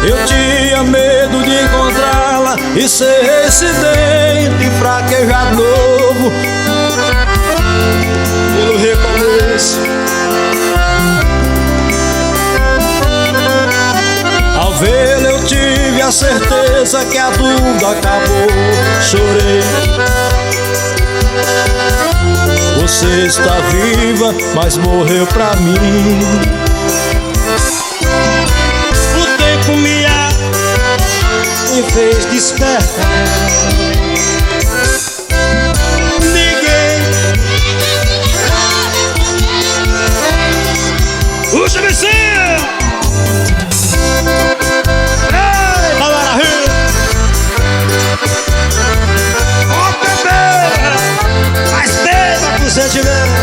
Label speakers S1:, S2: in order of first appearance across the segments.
S1: Eu tinha medo de encontrá-la e ser residente, fraquejar novo pelo recomeço. Ao vê-la eu tive a certeza que a dúvida acabou. Chorei. Você está viva, mas morreu pra mim.
S2: O tempo me fez despertar. Ninguém. Puxa, Vicinho! Ei, Maravilha! Ó, bebê! Mais beba com sentimento.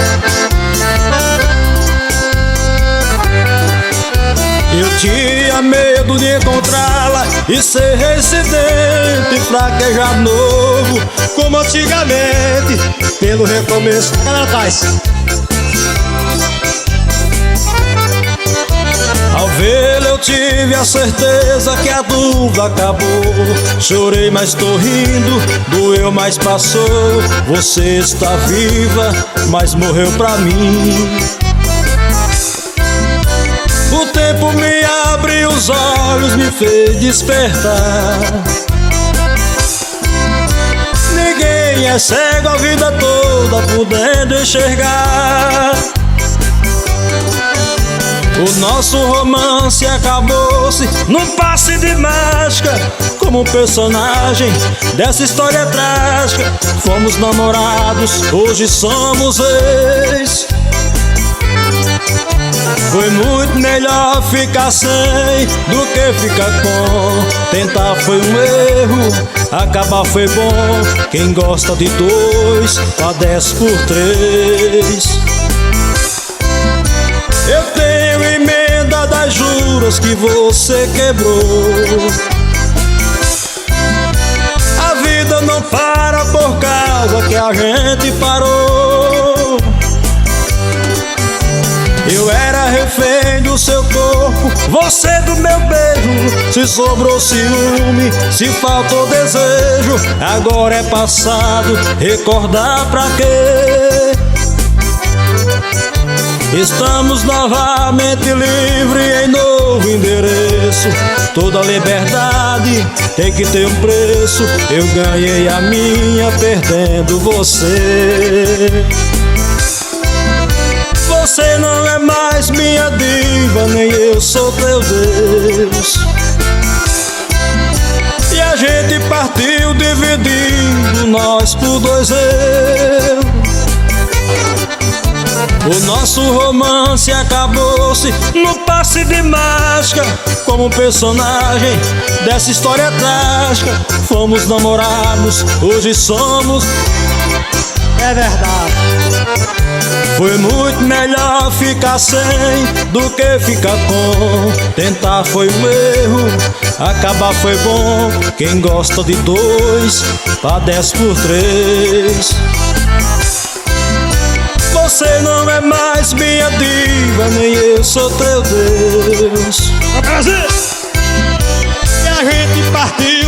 S1: Eu tinha medo de encontrá-la e ser residente, fraquejar novo,
S2: como antigamente, pelo recomeço. O que ela faz?
S1: Ao vê-la eu tive a certeza que a dúvida acabou. Chorei, mas tô rindo, doeu, mas passou. Você está viva, mas morreu pra mim. O tempo me abriu os olhos, me fez despertar. Ninguém é cego a vida toda, podendo enxergar. O nosso romance acabou-se num passe de mágica, como um personagem dessa história trágica. Fomos namorados, hoje somos ex. Foi muito melhor ficar sem do que ficar com. Tentar foi um erro, acabar foi bom. Quem gosta de dois, padece por três. Eu tenho emenda das juras que você quebrou. A vida não para por causa que a gente parou. Eu era refém do seu corpo, você do meu beijo. Se sobrou ciúme, se faltou desejo, agora é passado, recordar pra quê? Estamos novamente livres em novo endereço. Toda liberdade tem que ter um preço. Eu ganhei a minha perdendo você. Você não é mais minha diva, nem eu sou teu Deus. E a gente partiu dividindo nós por dois eu. O nosso romance acabou-se num passe de mágica, como um personagem dessa história trágica. Fomos namorados, hoje somos.
S2: É verdade.
S1: Foi muito melhor ficar sem do que ficar com. Tentar foi um erro, acabar foi bom. Quem gosta de dois, padece por três. Você não é mais minha diva, nem eu sou teu Deus.
S2: E a gente partiu